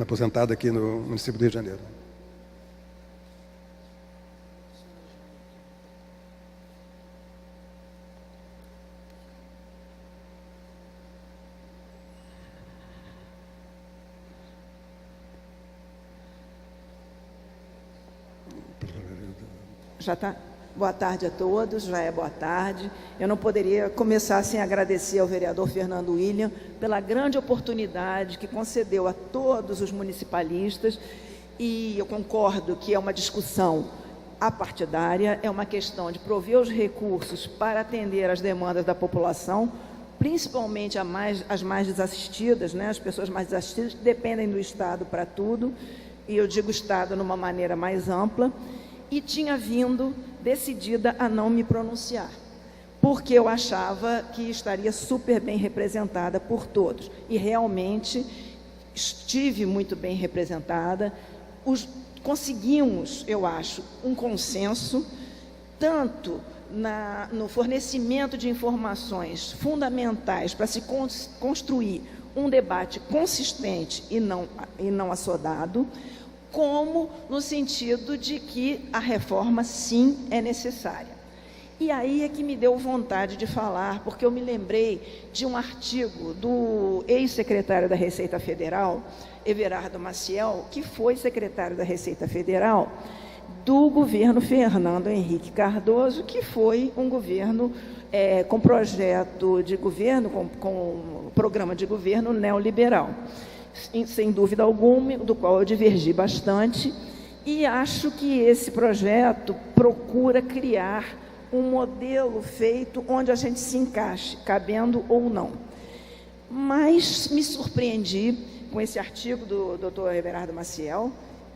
aposentada aqui no município do Rio de Janeiro. Já está. Boa tarde a todos, já é boa tarde. Eu não poderia começar sem agradecer ao vereador Fernando William pela grande oportunidade que concedeu a todos os municipalistas, e eu concordo que é uma discussão apartidária, é uma questão de prover os recursos para atender às demandas da população, principalmente as mais desassistidas, né? As pessoas mais desassistidas dependem do Estado para tudo, e eu digo Estado numa maneira mais ampla, e tinha vindo decidida a não me pronunciar, porque eu achava que estaria super bem representada por todos, e realmente estive muito bem representada. Conseguimos, eu acho, um consenso, tanto no fornecimento de informações fundamentais para se construir um debate consistente e não assodado, como no sentido de que a reforma, sim, é necessária. E aí é que me deu vontade de falar, porque eu me lembrei de um artigo do ex-secretário da Receita Federal, Everardo Maciel, que foi secretário da Receita Federal do governo Fernando Henrique Cardoso, que foi um governo com projeto de governo, com programa de governo neoliberal. Sem dúvida alguma, do qual eu divergi bastante, e acho que esse projeto procura criar um modelo feito onde a gente se encaixe, cabendo ou não. Mas me surpreendi com esse artigo do Dr. Everardo Maciel,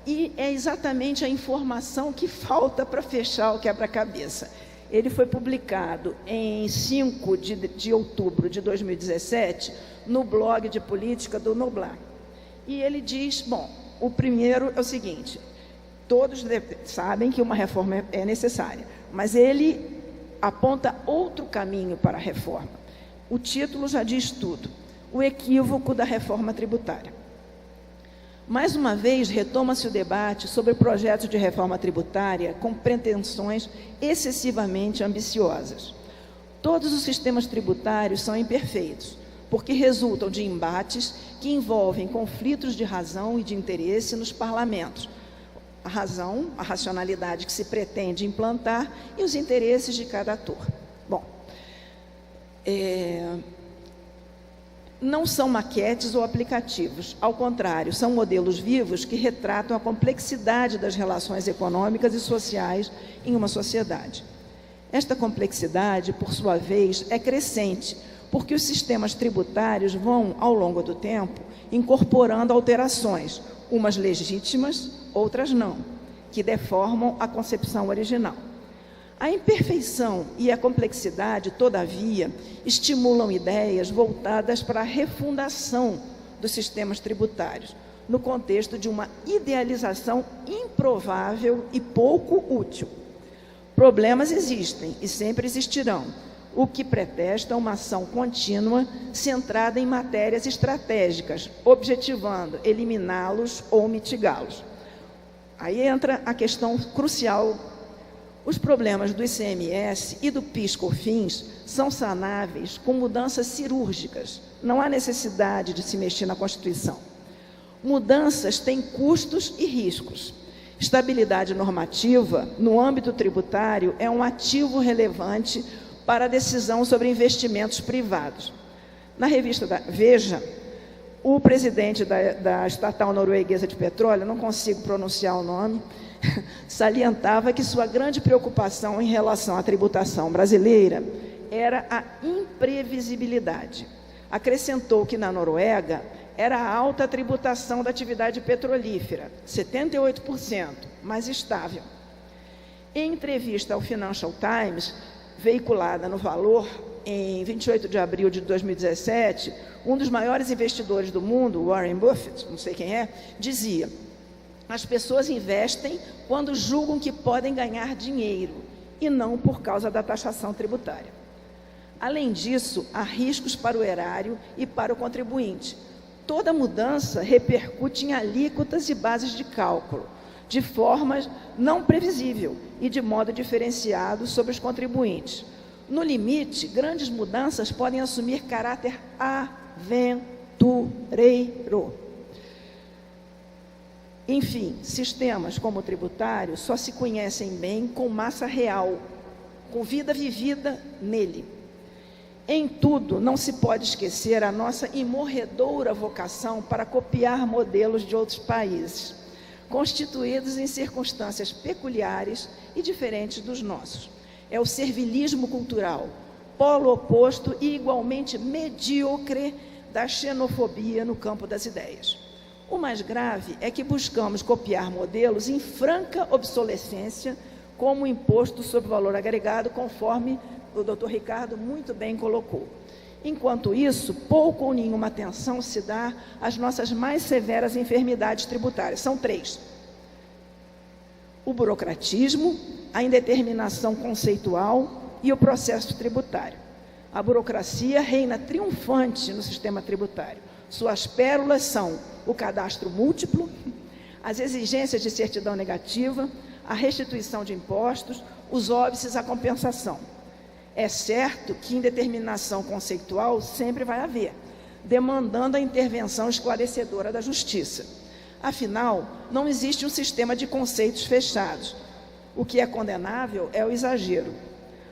e é exatamente a informação que falta para fechar o quebra-cabeça. Ele foi publicado em 5 de outubro de 2017, no blog de política do Noblar. E ele diz, bom, o primeiro é o seguinte: todos sabem que uma reforma é necessária, mas ele aponta outro caminho para a reforma. O título já diz tudo: o equívoco da reforma tributária. Mais uma vez, retoma-se o debate sobre projetos de reforma tributária com pretensões excessivamente ambiciosas. Todos os sistemas tributários são imperfeitos, porque resultam de embates que envolvem conflitos de razão e de interesse nos parlamentos. A razão, a racionalidade que se pretende implantar, e os interesses de cada ator. Bom, não são maquetes ou aplicativos, ao contrário, são modelos vivos que retratam a complexidade das relações econômicas e sociais em uma sociedade. Esta complexidade, por sua vez, é crescente, porque os sistemas tributários vão, ao longo do tempo, incorporando alterações, umas legítimas, outras não, que deformam a concepção original. A imperfeição e a complexidade, todavia, estimulam ideias voltadas para a refundação dos sistemas tributários, no contexto de uma idealização improvável e pouco útil. Problemas existem e sempre existirão, o que pretexta uma ação contínua centrada em matérias estratégicas, objetivando eliminá-los ou mitigá-los. Aí entra a questão crucial. Os problemas do ICMS e do PIS/COFINS são sanáveis com mudanças cirúrgicas. Não há necessidade de se mexer na Constituição. Mudanças têm custos e riscos. Estabilidade normativa, no âmbito tributário, é um ativo relevante para a decisão sobre investimentos privados. Na revista Veja, o presidente da estatal norueguesa de petróleo, não consigo pronunciar o nome, salientava que sua grande preocupação em relação à tributação brasileira era a imprevisibilidade. Acrescentou que na Noruega era a alta tributação da atividade petrolífera, 78%, mais estável. Em entrevista ao Financial Times, veiculada no Valor, em 28 de abril de 2017, um dos maiores investidores do mundo, Warren Buffett, não sei quem é, dizia: as pessoas investem quando julgam que podem ganhar dinheiro, e não por causa da taxação tributária. Além disso, há riscos para o erário e para o contribuinte, Toda mudança repercute em alíquotas e bases de cálculo, de forma não previsível e de modo diferenciado sobre os contribuintes. No limite, grandes mudanças podem assumir caráter aventureiro. Enfim, sistemas como o tributário só se conhecem bem com massa real, com vida vivida nele. Em tudo, não se pode esquecer a nossa imorredoura vocação para copiar modelos de outros países, constituídos em circunstâncias peculiares e diferentes dos nossos. É o servilismo cultural, polo oposto e igualmente medíocre da xenofobia no campo das ideias. O mais grave é que buscamos copiar modelos em franca obsolescência, como o imposto sobre o valor agregado, conforme o Dr. Ricardo muito bem colocou. Enquanto isso, pouco ou nenhuma atenção se dá às nossas mais severas enfermidades tributárias. São 3. O burocratismo, a indeterminação conceitual e o processo tributário. A burocracia reina triunfante no sistema tributário. Suas pérolas são o cadastro múltiplo, as exigências de certidão negativa, a restituição de impostos, os óbices à compensação. É certo que indeterminação conceitual sempre vai haver, demandando a intervenção esclarecedora da Justiça. Afinal, não existe um sistema de conceitos fechados. O que é condenável é o exagero.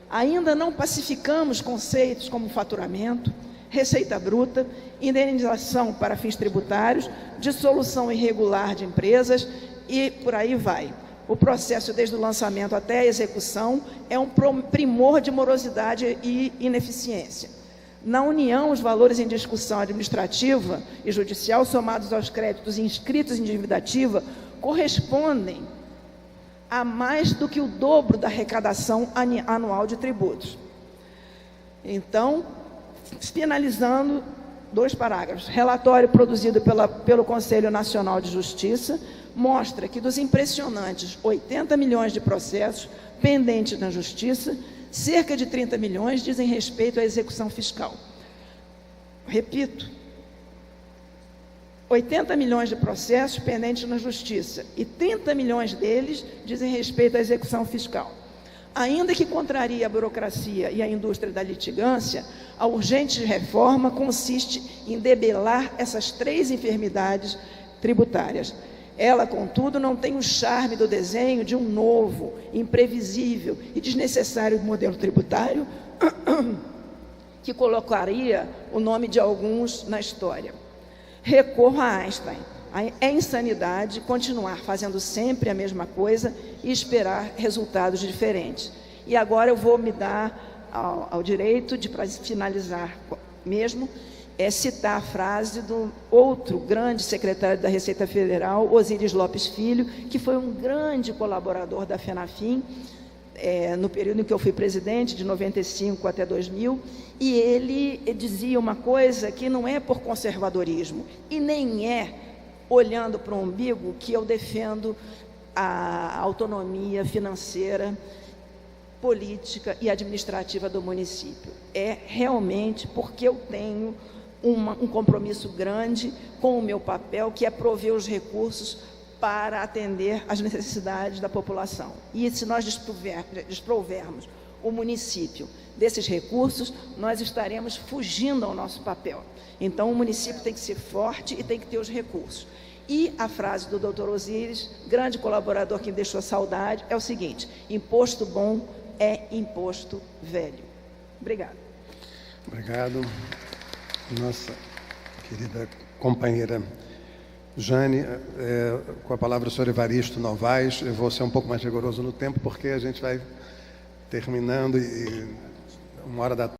Ainda não pacificamos conceitos como faturamento, receita bruta, indenização para fins tributários, dissolução irregular de empresas e por aí vai. O processo, desde o lançamento até a execução, é um primor de morosidade e ineficiência. Na União, os valores em discussão administrativa e judicial, somados aos créditos inscritos em dívida ativa, correspondem a mais do que o dobro da arrecadação anual de tributos. Então, finalizando, 2 parágrafos. Relatório produzido pelo Conselho Nacional de Justiça mostra que dos impressionantes 80 milhões de processos pendentes na Justiça, cerca de 30 milhões dizem respeito à execução fiscal. Repito, 80 milhões de processos pendentes na Justiça e 30 milhões deles dizem respeito à execução fiscal. Ainda que contrarie a burocracia e a indústria da litigância, a urgente reforma consiste em debelar essas 3 enfermidades tributárias. Ela, contudo, não tem o charme do desenho de um novo, imprevisível e desnecessário modelo tributário que colocaria o nome de alguns na história. Recorro a Einstein. É insanidade continuar fazendo sempre a mesma coisa e esperar resultados diferentes. E agora eu vou me dar ao direito de, para finalizar mesmo, citar a frase do outro grande secretário da Receita Federal, Osíris Lopes Filho, que foi um grande colaborador da FENAFIM, no período em que eu fui presidente, de 95 até 2000, e ele dizia uma coisa que não é por conservadorismo, e nem é olhando para o umbigo que eu defendo a autonomia financeira, política e administrativa do município. É realmente porque eu tenho um compromisso grande com o meu papel, que é prover os recursos para atender às necessidades da população. E se nós desprovermos o município desses recursos, nós estaremos fugindo ao nosso papel. Então, o município tem que ser forte e tem que ter os recursos. E a frase do Dr. Osíris, grande colaborador que me deixou saudade, é o seguinte: imposto bom é imposto velho. Obrigada. Obrigado. Nossa querida companheira Jane, com a palavra o senhor Evaristo Novaes. Eu vou ser um pouco mais rigoroso no tempo, porque a gente vai terminando e 1h da tarde.